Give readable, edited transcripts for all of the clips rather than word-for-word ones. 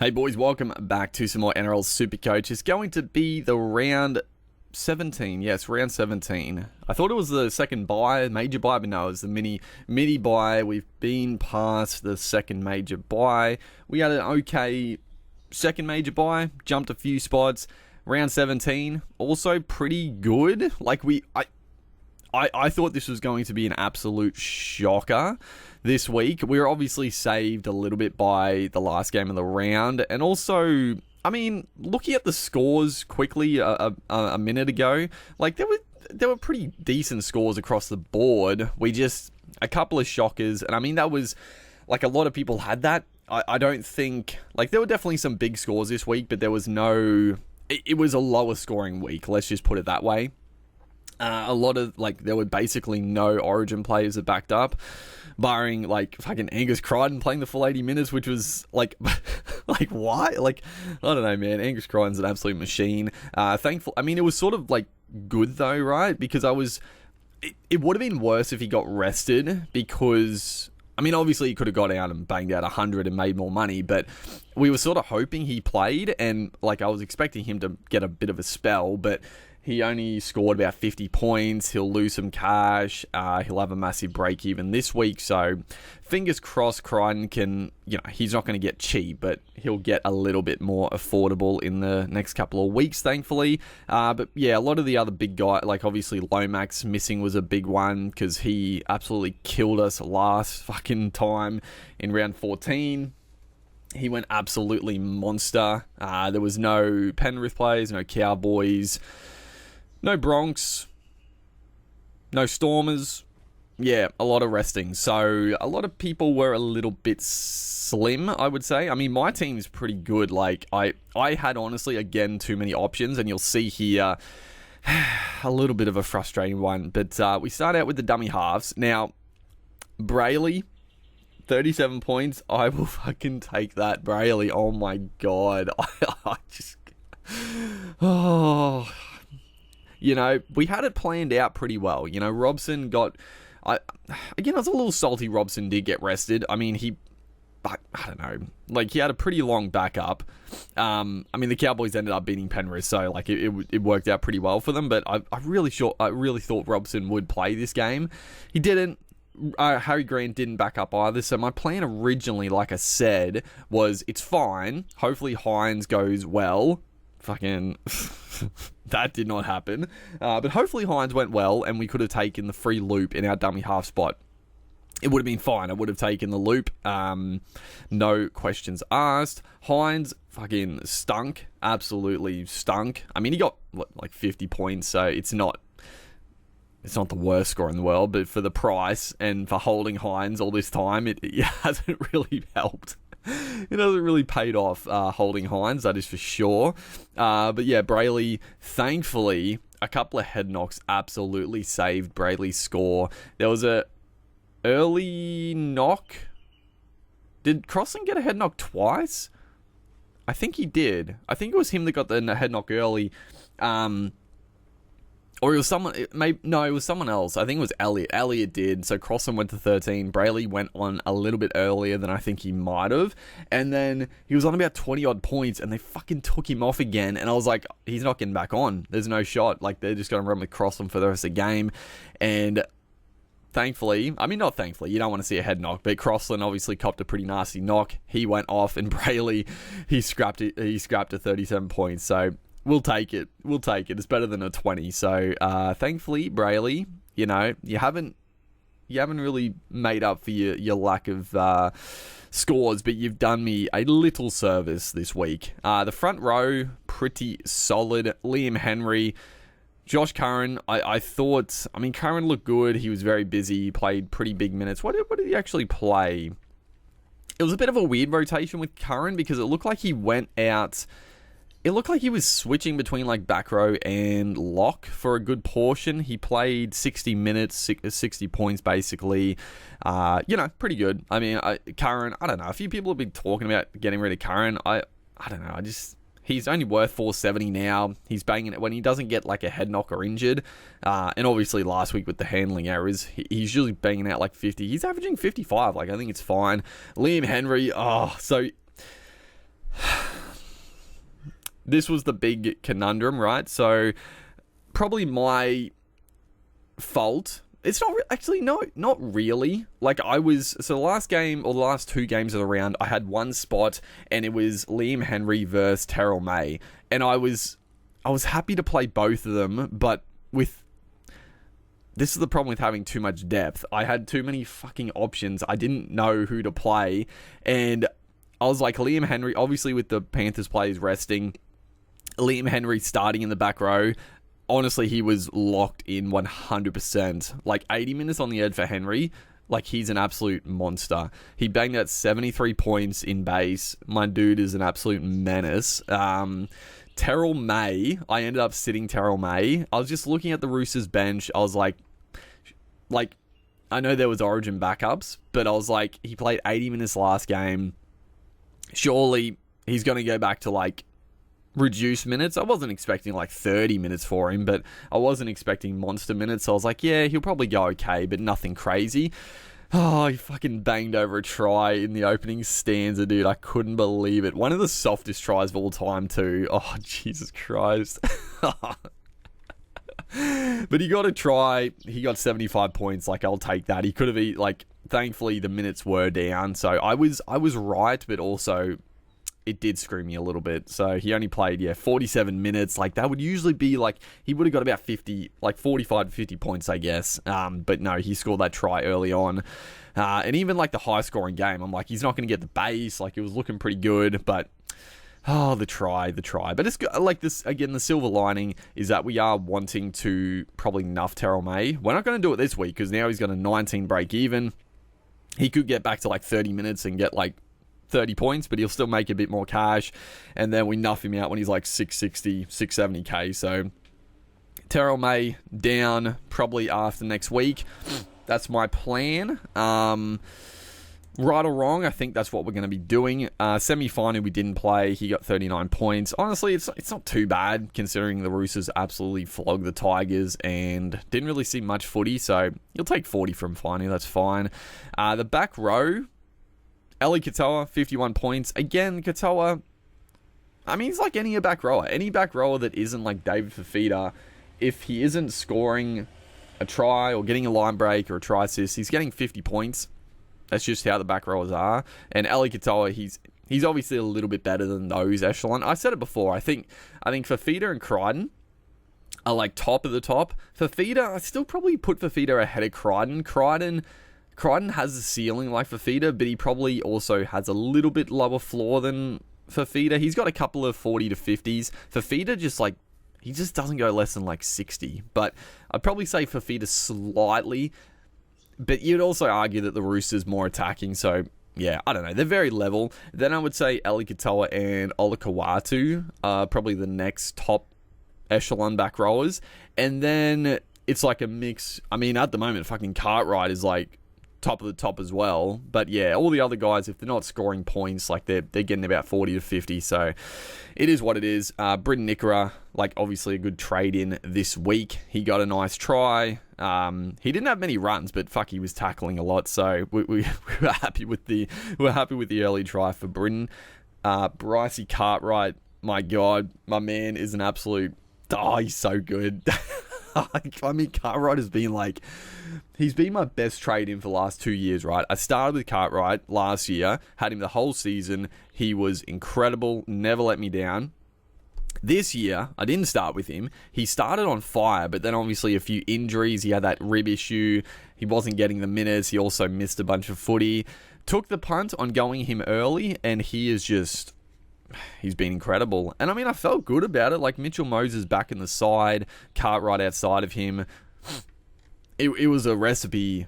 Hey boys, welcome back to some more Nrl Supercoach. It's going to be the round 17. Yes, round 17. I thought it was the second bye, major bye, but no, it was the mini bye. We've been past the second major bye. We had an okay second major bye, jumped a few spots. Round 17, also pretty good. I thought this was going to be an absolute shocker this week. We were obviously saved a little bit by the last game of the round. And also, I mean, looking at the scores quickly a minute ago, like there were pretty decent scores across the board. A couple of shockers. And I mean, that was, like, a lot of people had that. I don't think, like, there were definitely some big scores this week, but there was it was a lower scoring week. Let's just put it that way. There were basically no Origin players that backed up, barring, like, fucking Angus Crichton playing the full 80 minutes, which was, like, like, why? Like, I don't know, man. Angus Crichton's an absolute machine. Thankful. I mean, it was sort of, like, good, though, right? Because it would have been worse if he got rested, because, I mean, obviously he could have got out and banged out 100 and made more money, but we were sort of hoping he played, and, like, I was expecting him to get a bit of a spell, but he only scored about 50 points. He'll lose some cash. He'll have a massive break even this week. So fingers crossed Crichton can, he's not going to get cheap, but he'll get a little bit more affordable in the next couple of weeks, thankfully. But yeah, a lot of the other big guys, like obviously Lomax missing was a big one because he absolutely killed us last fucking time in round 14. He went absolutely monster. There was no Penrith players, no Cowboys, no Bronx, no Stormers. Yeah, a lot of resting. So a lot of people were a little bit slim, I would say. I mean, my team's pretty good. Like, I had, honestly, again, too many options. And you'll see here a little bit of a frustrating one. But we start out with the dummy halves. Now, Brayley, 37 points. I will fucking take that. Brayley, oh my God. I just... Oh... we had it planned out pretty well. Robson got... I was a little salty Robson did get rested. I mean, I don't know. Like, he had a pretty long backup. I mean, the Cowboys ended up beating Penrith, so, like, it worked out pretty well for them. But I really thought Robson would play this game. He didn't. Harry Grant didn't back up either. So my plan originally, like I said, was it's fine. Hopefully Hines goes well. Fucking... that did not happen. But hopefully Hines went well and we could have taken the free loop in our dummy half spot. It would have been fine. I would have taken the loop. No questions asked. Hines fucking stunk. Absolutely stunk. I mean, he got like 50 points, so it's not the worst score in the world, but for the price and for holding Hines all this time, it hasn't really helped. It hasn't really paid off holding Hines, that is for sure. But yeah, Brayley, thankfully, a couple of head knocks absolutely saved Brayley's score. There was a early knock. Did Crossland get a head knock twice? I think he did. I think it was him that got the head knock early. Or it was someone... it was someone else. I think it was Elliot. Elliot did. So Crossland went to 13. Brayley went on a little bit earlier than I think he might have. And then he was on about 20-odd points, and they fucking took him off again. And I was like, he's not getting back on. There's no shot. Like, they're just going to run with Crossland for the rest of the game. And thankfully... I mean, not thankfully. You don't want to see a head knock. But Crossland obviously copped a pretty nasty knock. He went off, and Brayley, he scrapped it. He scrapped to 37 points. So... We'll take it. It's better than a 20. So, thankfully, Brayley, you haven't really made up for your lack of scores, but you've done me a little service this week. The front row, pretty solid. Liam Henry, Josh Curran, I thought... I mean, Curran looked good. He was very busy. He played pretty big minutes. What did he actually play? It was a bit of a weird rotation with Curran because it looked like he went out... It looked like he was switching between, like, back row and lock for a good portion. He played 60 minutes, 60 points, basically. Pretty good. I mean, Curran, I don't know. A few people have been talking about getting rid of Curran. I don't know. He's only worth 470 now. He's banging it when he doesn't get like a head knock or injured. And obviously last week with the handling errors, he's usually banging out like 50. He's averaging 55. Like, I think it's fine. Liam Henry. this was the big conundrum, right? So probably my fault. It's not actually, no, not really. Like so the last game or the last 2 games of the round, I had one spot and it was Liam Henry versus Terrell May. And I was happy to play both of them, but this is the problem with having too much depth. I had too many fucking options. I didn't know who to play. And I was like, Liam Henry, obviously with the Panthers players resting, Liam Henry starting in the back row. Honestly, he was locked in 100%. Like 80 minutes on the edge for Henry. Like he's an absolute monster. He banged out 73 points in base. My dude is an absolute menace. Terrell May, I ended up sitting Terrell May. I was just looking at the Roosters bench. I was like, I know there was Origin backups, but I was like, he played 80 minutes last game. Surely he's going to go back to like reduced minutes. I wasn't expecting like 30 minutes for him, but I wasn't expecting monster minutes. So I was like, yeah, he'll probably go okay, but nothing crazy. Oh, he fucking banged over a try in the opening stanza, dude. I couldn't believe it. One of the softest tries of all time, too. Oh, Jesus Christ. But he got a try. He got 75 points. Like, I'll take that. He could have, like, thankfully the minutes were down. So I was right, but also it did screw me a little bit. So he only played, 47 minutes. Like, that would usually be, like, he would have got about 50, like, 45 to 50 points, I guess. But no, he scored that try early on. And even, like, the high-scoring game, I'm like, he's not going to get the base. Like, it was looking pretty good, but oh, the try. But it's good. Like, this, again, the silver lining is that we are wanting to probably nuff Terrell May. We're not going to do it this week because now he's got a 19 break even. He could get back to, like, 30 minutes and get, like, 30 points, but he'll still make a bit more cash. And then we nuff him out when he's like 660, 670k. So Terrell May down probably after next week. That's my plan. Right or wrong, I think that's what we're going to be doing. Semi-final, we didn't play. He got 39 points. Honestly, it's not too bad considering the Roosters absolutely flogged the Tigers and didn't really see much footy. So you'll take 40 from final. That's fine. The back row, Eli Katoa, 51 points. Again, Katoa, I mean, he's like any back rower. Any back rower that isn't like David Fafita, if he isn't scoring a try or getting a line break or a try assist, he's getting 50 points. That's just how the back rowers are. And Eli Katoa, he's obviously a little bit better than those echelon. I said it before. I think Fafita and Crichton are like top of the top. Fafita, I still probably put Fafita ahead of Crichton. Crichton has a ceiling like Fafita, but he probably also has a little bit lower floor than Fafita. He's got a couple of 40 to 50s. Fafita he just doesn't go less than like 60. But I'd probably say Fafita slightly. But you'd also argue that the Roosters more attacking. So, yeah, I don't know. They're very level. Then I would say Eli Katoa and Olakau'atu are probably the next top echelon back rowers. And then it's like a mix. I mean, at the moment, fucking Cartwright is like top of the top as well. But yeah, all the other guys, if they're not scoring points, like they're getting about 40 to 50. So it is what it is. Britton Nickera, like obviously a good trade in this week. He got a nice try. He didn't have many runs, but fuck, he was tackling a lot. So we were happy with the early try for Britton. Brycey Cartwright, my God, my man is an absolute. Oh, he's so good. I mean, Cartwright has been like, he's been my best trade in for the last 2 years, right? I started with Cartwright last year, had him the whole season. He was incredible, never let me down. This year, I didn't start with him. He started on fire, but then obviously a few injuries. He had that rib issue. He wasn't getting the minutes. He also missed a bunch of footy. Took the punt on going him early, and he's been incredible. And I mean, I felt good about it. Like Mitchell Moses back in the side, Cartwright outside of him. It was a recipe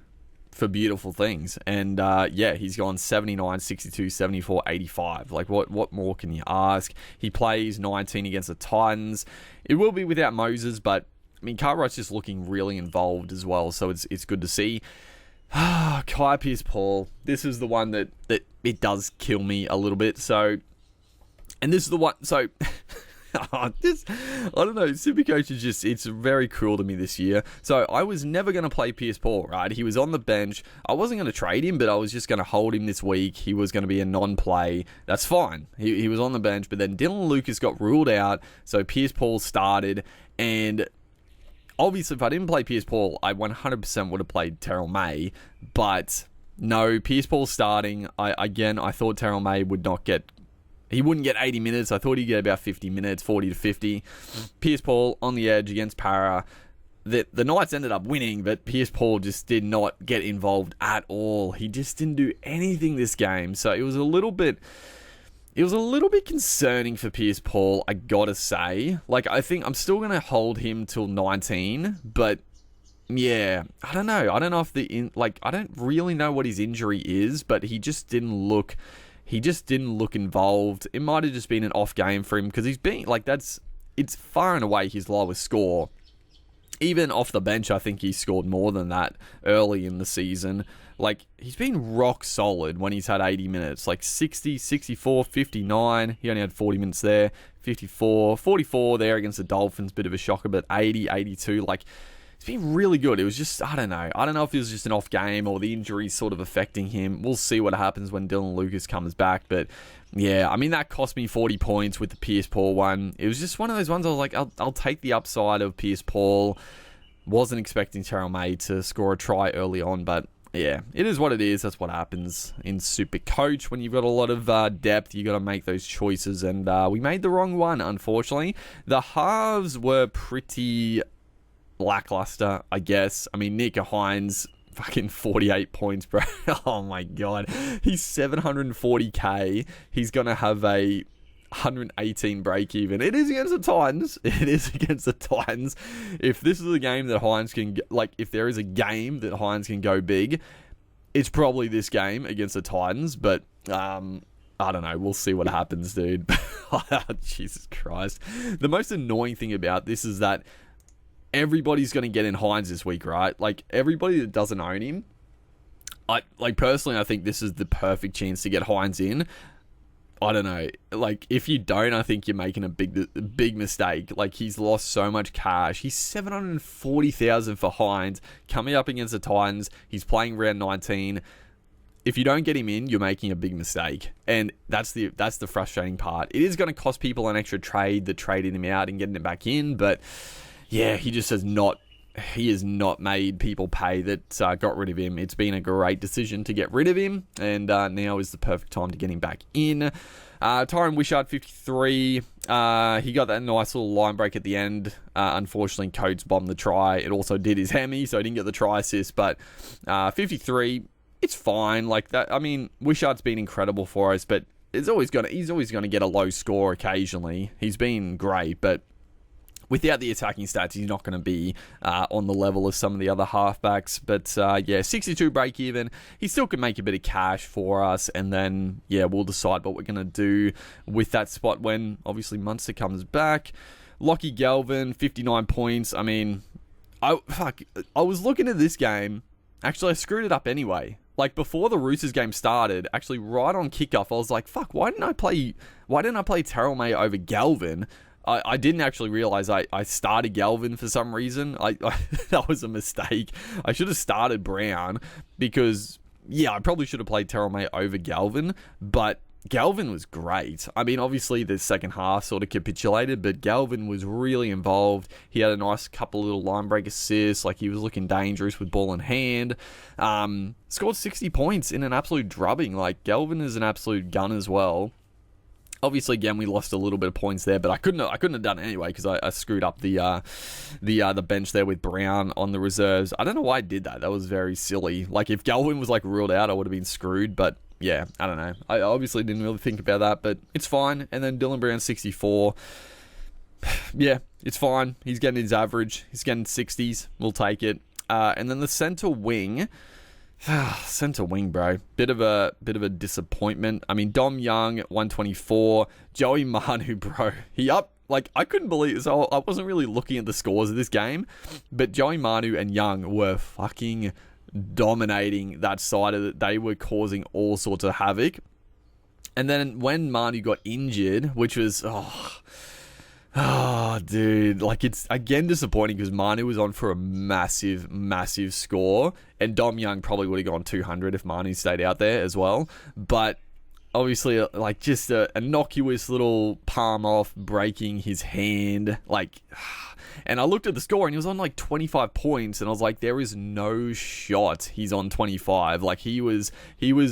for beautiful things. And yeah, he's gone 79, 62, 74, 85. Like what more can you ask? He plays 19 against the Titans. It will be without Moses, but I mean, Cartwright's just looking really involved as well. So it's good to see. Kai Pearce-Paul. This is the one that it does kill me a little bit. So, and this is the one. So I don't know. Supercoach is it's very cruel to me this year. So I was never going to play Pierce Paul, right? He was on the bench. I wasn't going to trade him, but I was just going to hold him this week. He was going to be a non-play. That's fine. He was on the bench, but then Dylan Lucas got ruled out. So Pierce Paul started. And obviously, if I didn't play Pierce Paul, I 100% would have played Terrell May. But no, Pierce Paul starting. I thought Terrell May wouldn't get 80 minutes. I thought he'd get about 50 minutes, 40 to 50. Pierce Paul on the edge against Para. The Knights ended up winning, but Pierce Paul just did not get involved at all. He just didn't do anything this game. So it was a little bit concerning for Pierce Paul, I gotta say. Like, I think I'm still going to hold him till 19, but yeah, I don't know. I don't know if I don't really know what his injury is, but he just didn't look involved. It might have just been an off game for him because it's far and away his lowest score. Even off the bench, I think he scored more than that early in the season. Like, he's been rock solid when he's had 80 minutes. Like 60, 64, 59. He only had 40 minutes there. 54, 44 there against the Dolphins. Bit of a shocker, but 80, 82. Like, it's been really good. It was just, I don't know. I don't know if it was just an off game or the injury sort of affecting him. We'll see what happens when Dylan Lucas comes back. But yeah, I mean, that cost me 40 points with the Pierce Paul one. It was just one of those ones I was like, I'll take the upside of Pierce Paul. Wasn't expecting Terrell May to score a try early on, but yeah, it is what it is. That's what happens in Supercoach. When you've got a lot of depth, you got to make those choices. And we made the wrong one, unfortunately. The halves were pretty lackluster, I guess. I mean, Nico Hines, fucking 48 points, bro. Oh my god. He's 740k. He's going to have a 118 break even. It is against the Titans. It is against the Titans. If this is a game that Hines can, if there is a game that Hines can go big, it's probably this game against the Titans. But, I don't know. We'll see what happens, dude. Jesus Christ. The most annoying thing about this is that everybody's going to get in Hines this week, right? Like, everybody that doesn't own him, personally, I think this is the perfect chance to get Hines in. I don't know. Like, if you don't, I think you're making a big mistake. Like, he's lost so much cash. He's 740,000 for Hines coming up against the Titans. He's playing round 19. If you don't get him in, you're making a big mistake. And that's the frustrating part. It is going to cost people an extra trade that traded him out and getting him back in, but yeah, he has not made people pay that got rid of him. It's been a great decision to get rid of him, and now is the perfect time to get him back in. Tyron Wishart, 53. He got that nice little line break at the end. Unfortunately, Coates bombed the try. It also did his hammy, so he didn't get the try assist, but 53, it's fine. Like that. I mean, Wishart's been incredible for us, but he's always going to get a low score occasionally. He's been great, but without the attacking stats, he's not going to be on the level of some of the other halfbacks. But yeah, 62 break even. He still can make a bit of cash for us. And then, yeah, we'll decide what we're going to do with that spot when, obviously, Munster comes back. Lockie Galvin, 59 points. I mean, I was looking at this game. Actually, I screwed it up anyway. Like, before the Roosters game started, actually right on kickoff, I was like, fuck, why didn't I play Terrell May over Galvin? I didn't actually realize I started Galvin for some reason. That was a mistake. I should have started Brown because, yeah, I probably should have played Terrell May over Galvin, but Galvin was great. I mean, obviously the second half sort of capitulated, but Galvin was really involved. He had a nice couple little line break assists. Like, he was looking dangerous with ball in hand. Scored 60 points in an absolute drubbing. Like, Galvin is an absolute gun as well. Obviously, again, we lost a little bit of points there, but I couldn't have done it anyway because I screwed up the bench there with Brown on the reserves. I don't know why I did that. That was very silly. Like, if Galvin was ruled out, I would have been screwed. But yeah, I don't know. I obviously didn't really think about that, but it's fine. And then Dylan Brown, 64. Yeah, it's fine. He's getting his average. He's getting 60s. We'll take it. And then the centre wing. Centre wing, bro. Bit of a disappointment. I mean, Dom Young, 124. Joey Manu, bro. I couldn't believe it. So I wasn't really looking at the scores of this game, but Joey Manu and Young were fucking dominating that side of it. They were causing all sorts of havoc. And then when Manu got injured, which was, Oh, dude. Like, it's, again, disappointing because Manu was on for a massive, massive score. And Dom Young probably would have gone 200 if Manu stayed out there as well. But obviously, like, just a innocuous little palm off, breaking his hand. Like, and I looked at the score and he was on like 25 points. And I was like, there is no shot he's on 25. Like, he was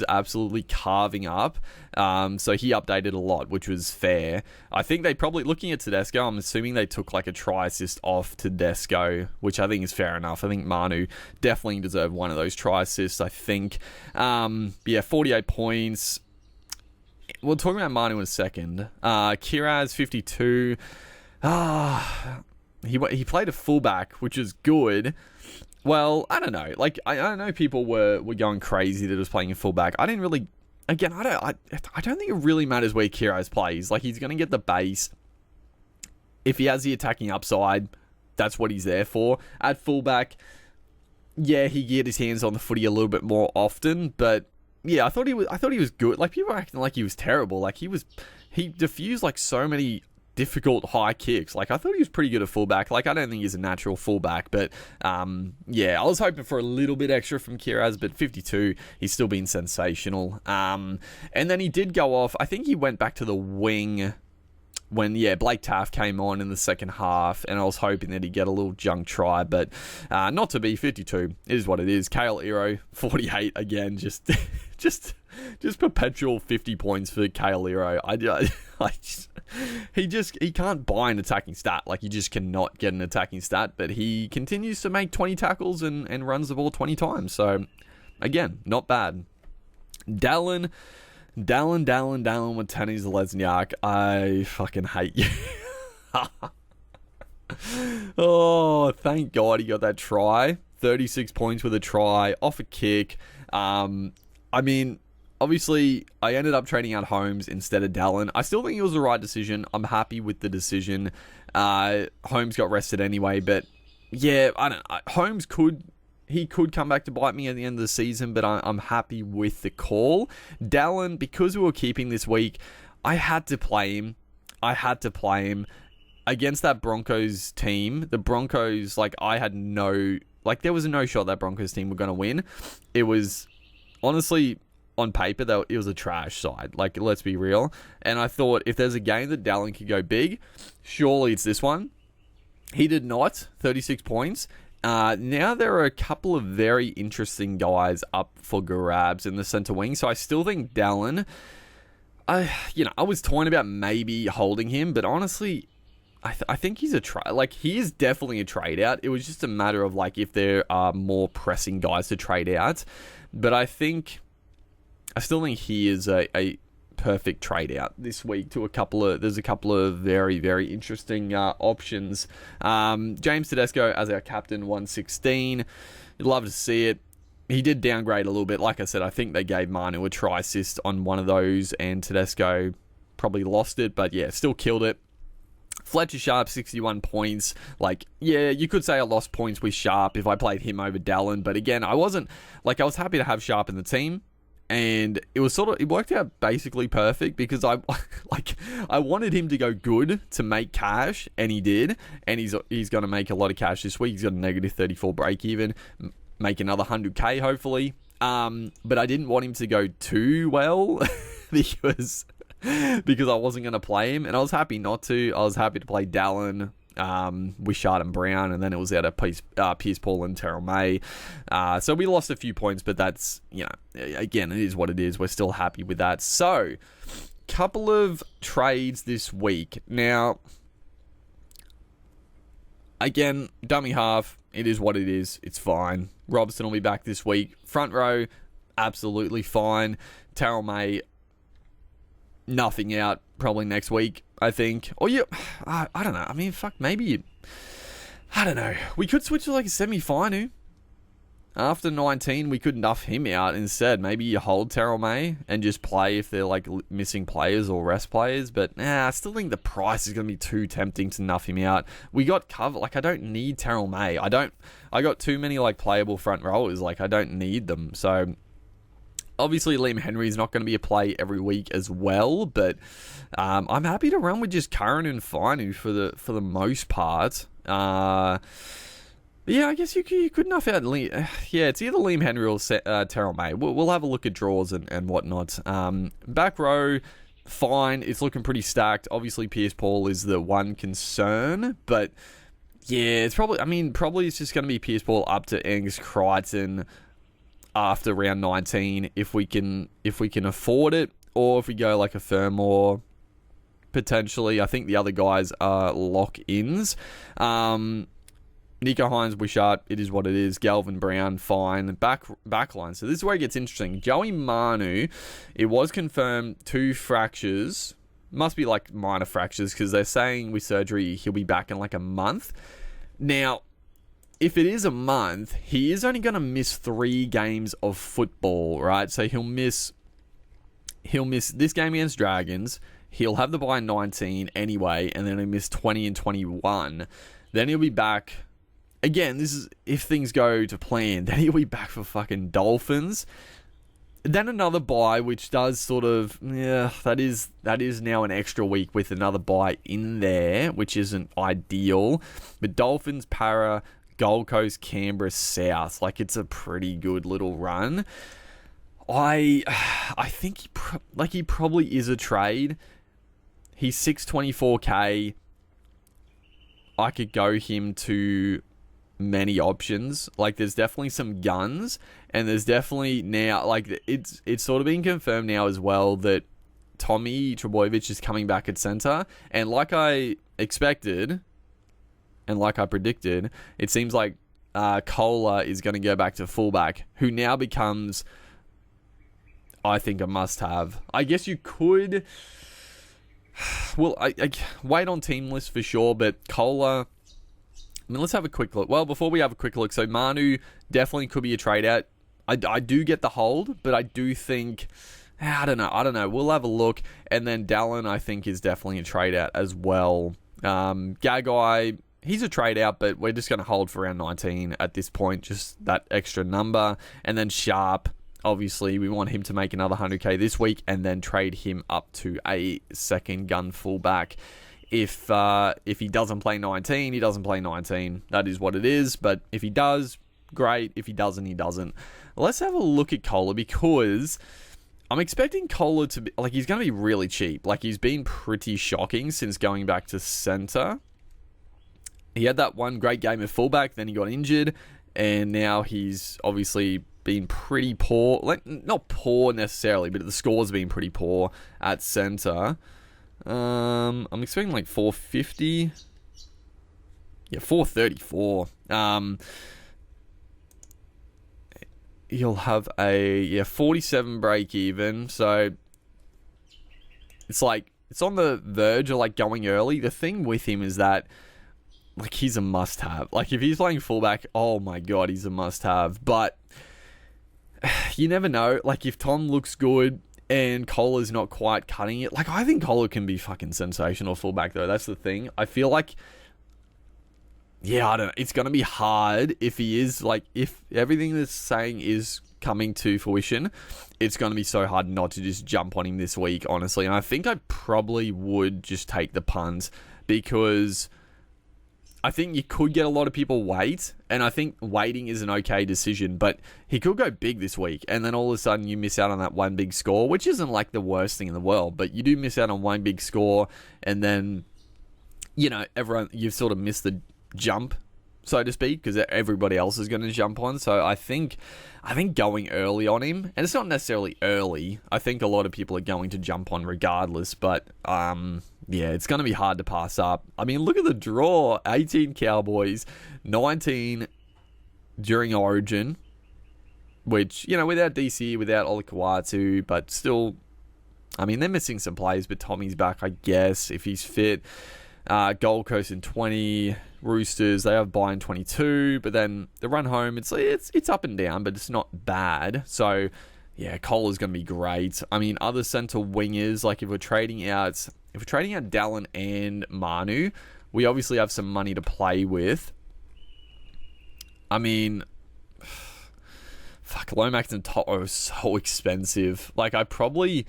absolutely carving up. So he updated a lot, which was fair. I think they probably, looking at Tedesco, I'm assuming they took like a try assist off Tedesco, which I think is fair enough. I think Manu definitely deserved one of those try assists, I think. Yeah, 48 points. We'll talk about Manu in a second. Kiraz, 52. He played a fullback, which is good. Well, I don't know. Like, I know people were going crazy that he was playing a fullback. I didn't really... Again, I don't think it really matters where Kiraz plays. Like, he's going to get the base. If he has the attacking upside, that's what he's there for. At fullback, yeah, he get his hands on the footy a little bit more often, but yeah, I thought he was good. Like, people were acting like he was terrible. Like, he diffused like so many difficult high kicks. Like, I thought he was pretty good at fullback. Like, I don't think he's a natural fullback, but yeah, I was hoping for a little bit extra from Kiraz, but 52, he's still been sensational. And then he did go off. I think he went back to the wing when, yeah, Blake Taft came on in the second half, and I was hoping that he'd get a little junk try, but not to be. 52 is what it is. Kale Iro, 48 again, just perpetual 50 points for Kale Iro. He can't buy an attacking stat. Like, he just cannot get an attacking stat, but he continues to make 20 tackles and runs the ball 20 times. So, again, not bad. Dallin with Tanny Zalesniak. I fucking hate you. Oh, thank God he got that try. 36 points with a try, off a kick. I mean, obviously, I ended up trading out Holmes instead of Dallin. I still think it was the right decision. I'm happy with the decision. Holmes got rested anyway, but yeah, I don't know. Holmes could come back to bite me at the end of the season, but I'm happy with the call. Dallin, because we were keeping this week, I had to play him. Against that Broncos team. The Broncos, like, there was no shot that Broncos team were going to win. It was, honestly, on paper, it was a trash side. Like, let's be real. And I thought, if there's a game that Dallin could go big, surely it's this one. He did not. 36 points. Now there are a couple of very interesting guys up for grabs in the center wing. So I still think Dallin, I was torn about maybe holding him, but honestly, I think he's he is definitely a trade out. It was just a matter of, like, if there are more pressing guys to trade out. But I still think he is a perfect trade out this week to there's a couple of very, very interesting options. James Tedesco as our captain, 116. You'd love to see it. He did downgrade a little bit. Like I said, I think they gave Manu a try assist on one of those, and Tedesco probably lost it, but yeah, still killed it. Fletcher Sharp, 61 points. Like, yeah, you could say I lost points with Sharp if I played him over Dallin, but again, I was happy to have Sharp in the team. And it worked out basically perfect because I wanted him to go good to make cash, and he did. And he's going to make a lot of cash this week. He's got a negative 34 break even, make another 100k hopefully. But I didn't want him to go too well because I wasn't going to play him, and I was happy not to. I was happy to play Dallin with Shard and Brown, and then it was out of Pierce Paul and Terrell May. So we lost a few points, but that's, again, it is what it is. We're still happy with that. So, couple of trades this week. Now, again, dummy half, it is what it is. It's fine. Robson will be back this week. Front row, absolutely fine. Terrell May, nothing out probably next week, I think. Or I don't know. I mean, maybe I don't know. We could switch to like a semi-final. After 19, we could nuff him out instead. Maybe you hold Terrell May and just play if they're like missing players or rest players. But I still think the price is going to be too tempting to nuff him out. We got covered. Like, I don't need Terrell May. I got too many like playable front rowers. Like, I don't need them. So Obviously, Liam Henry is not going to be a play every week as well, but I'm happy to run with just Curran and Fainu for the most part. Yeah, I guess you could enough out. Yeah, it's either Liam Henry or Terrell May. We'll have a look at draws and whatnot. Back row, fine. It's looking pretty stacked. Obviously, Pierce Paul is the one concern, but yeah, it's probably it's just going to be Pierce Paul up to Ings, Crichton after round 19 if we can afford it, or if we go like a Fermor potentially. I think the other guys are lock-ins. Nico Hines, Wishart, it is what it is. Galvin Brown, fine. Backline. So this is where it gets interesting. Joey Manu, it was confirmed 2 fractures. Must be like minor fractures because they're saying with surgery he'll be back in like a month. Now, if it is a month, he is only going to miss 3 games of football, right? So he'll miss this game against Dragons. He'll have the bye 19 anyway, and then he'll miss 20 and 21. Then he'll be back. Again, this is if things go to plan. Then he'll be back for fucking Dolphins. Then another bye, which does sort of, that is now an extra week with another bye in there, which isn't ideal. But Dolphins, Para, Gold Coast, Canberra, South, like it's a pretty good little run. I think he probably is a trade. He's 624k. I could go him to many options. Like there's definitely some guns, and there's definitely now like it's sort of been confirmed now as well that Tommy Trebojevic is coming back at center, and like I expected and like I predicted, it seems like Kohler is going to go back to fullback, who now becomes, I think, a must-have. I guess you could, well, I wait on team list for sure, but Kohler, let's have a quick look. Well, before we have a quick look, so Manu definitely could be a trade out. I do get the hold, but I do think, I don't know. We'll have a look. And then Dallin, I think, is definitely a trade out as well. Gagai, he's a trade out, but we're just going to hold for round 19 at this point, just that extra number. And then Sharp, obviously, we want him to make another 100k this week and then trade him up to a second gun fullback. If he doesn't play 19, he doesn't play 19. That is what it is. But if he does, great. If he doesn't, he doesn't. Let's have a look at Kohler, because I'm expecting Kohler to be, like, he's going to be really cheap. Like, he's been pretty shocking since going back to center. He had that one great game at fullback, then he got injured, and now he's obviously been pretty poor. Like, not poor necessarily, but the scores have been pretty poor at center. I'm expecting like 450. Yeah, 434. He'll have a 47 break even. So it's like it's on the verge of like going early. The thing with him is that like he's a must have. Like if he's playing fullback, oh my god, he's a must have. But you never know. Like if Tom looks good and Kohler's not quite cutting it. Like, I think Kohler can be fucking sensational fullback, though. That's the thing. I feel like, I don't know. It's going to be hard if he is, like, if everything that's saying is coming to fruition, it's going to be so hard not to just jump on him this week, honestly. And I think I probably would just take the punt, because I think you could get a lot of people wait, and I think waiting is an okay decision, but he could go big this week, and then all of a sudden you miss out on that one big score, which isn't like the worst thing in the world, but you do miss out on one big score, and then, you've sort of missed the jump, so to speak, because everybody else is going to jump on. So I think going early on him, and it's not necessarily early, I think a lot of people are going to jump on regardless, but it's going to be hard to pass up. I mean, look at the draw. 18 Cowboys, 19 during Origin, which, without DC, without Olakawatu, but still, I mean, they're missing some players, but Tommy's back, I guess, if he's fit. Gold Coast in 20, Roosters, they have bye in 22, but then the run home, it's up and down, but it's not bad. So, Kohler's going to be great. I mean, other centre wingers, like if we're trading out Dallin and Manu, we obviously have some money to play with. I mean, fuck, Lomax and Toto are so expensive. Like, I probably,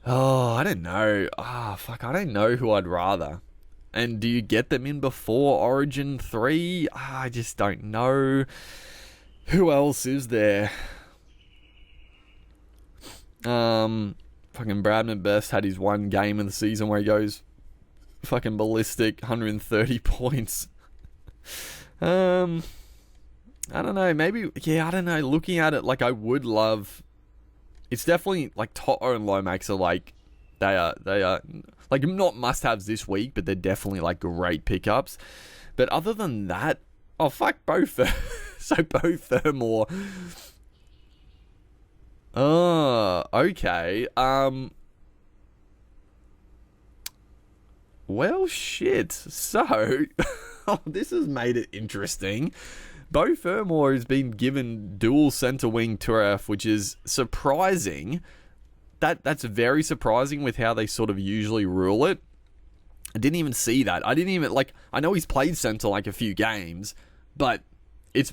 I don't know. Fuck, I don't know who I'd rather. And do you get them in before Origin 3? I just don't know. Who else is there? Fucking Bradman Best had his one game in the season where he goes fucking ballistic, 130 points. I don't know, maybe, I don't know, looking at it, like, I would love, it's definitely, like, Toto and Lomax are, like, they are, like, not must-haves this week, but they're definitely, like, great pickups. But other than that, fuck, both, so both Thermore. Okay, well, shit, so, this has made it interesting. Bo Fermor has been given dual centre wing turf, which is surprising. That's very surprising with how they sort of usually rule it. I didn't even see that. I didn't even, like, I know he's played centre like a few games, but he's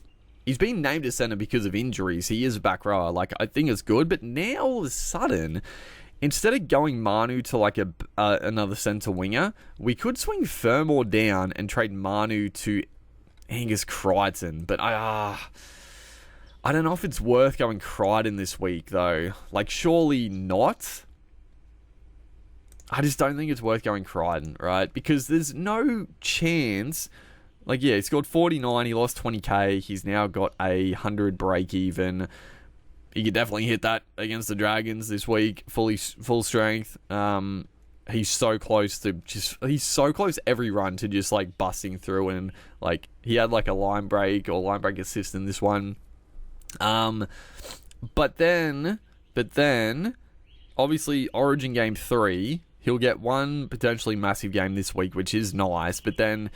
been named as centre because of injuries. He is a back rower. Like, I think it's good, but now all of a sudden, instead of going Manu to like another centre winger, we could swing Fermor down and trade Manu to Angus Crichton, but I don't know if it's worth going Crichton this week, though. Like, surely not. I just don't think it's worth going Crichton, right? Because there's no chance. Like, yeah, he scored 49, he lost 20k, he's now got 100 break even. He could definitely hit that against the Dragons this week, full strength. He's so close every run to just, like, busting through, and, like, he had, like, a line break or line break assist in this one. But then, obviously, Origin Game 3, he'll get one potentially massive game this week, which is nice, but then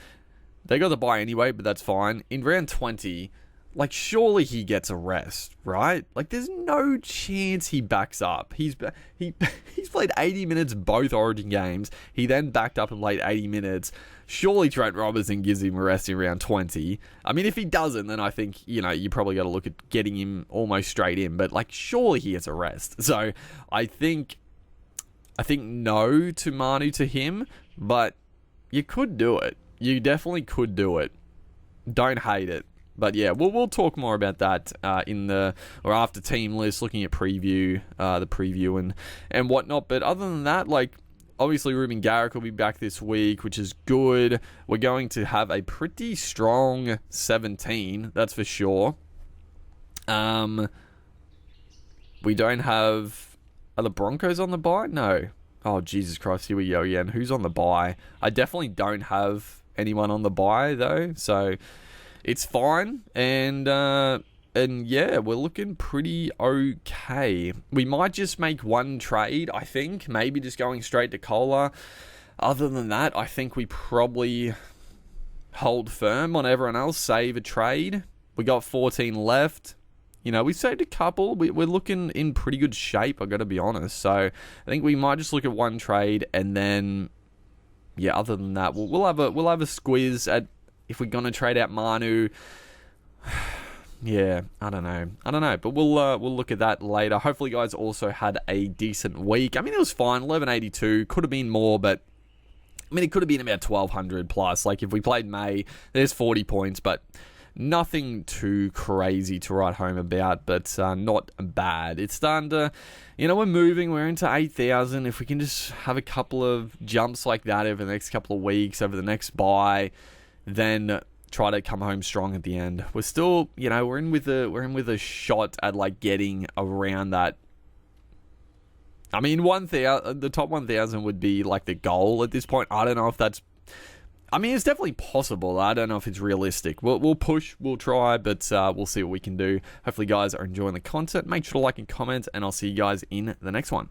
they got the bye anyway, but that's fine. In round 20, like, surely he gets a rest, right? Like, there's no chance he backs up. He's played 80 minutes both Origin games. He then backed up and played 80 minutes. Surely Trent Robertson gives him a rest in round 20. I mean, if he doesn't, then I think, you probably got to look at getting him almost straight in. But, like, surely he gets a rest. So, I think no to Manu to him, but you could do it. You definitely could do it. Don't hate it. But yeah, we'll talk more about that after team list, looking at the preview and whatnot. But other than that, like, obviously Ruben Garrick will be back this week, which is good. We're going to have a pretty strong 17, that's for sure. We don't have, are the Broncos on the bye? No. Oh, Jesus Christ, here we go again. Who's on the bye? I definitely don't have anyone on the bye though, so it's fine, and yeah, we're looking pretty okay. We might just make one trade, I think, maybe just going straight to Kohler. Other than that, I think we probably hold firm on everyone else, save a trade. We got 14 left. We saved a couple. We're looking in pretty good shape, I gotta be honest. So I think we might just look at one trade, and then, yeah, other than that, we'll have a squeeze at, if we're going to trade out Manu. Yeah, I don't know, but we'll look at that later. Hopefully you guys also had a decent week. I mean, it was fine, 1182, could have been more, but I mean, it could have been about 1200 plus. Like, if we played May, there's 40 points, but nothing too crazy to write home about, but not bad. It's starting to, we're moving, we're into 8,000. If we can just have a couple of jumps like that over the next couple of weeks, over the next bye, then try to come home strong at the end. We're still, we're in with a shot at, like, getting around that. I mean, the top 1,000 would be, like, the goal at this point. I don't know if that's, I mean, it's definitely possible. I don't know if it's realistic. We'll push, we'll try, but we'll see what we can do. Hopefully, guys are enjoying the content. Make sure to like and comment, and I'll see you guys in the next one.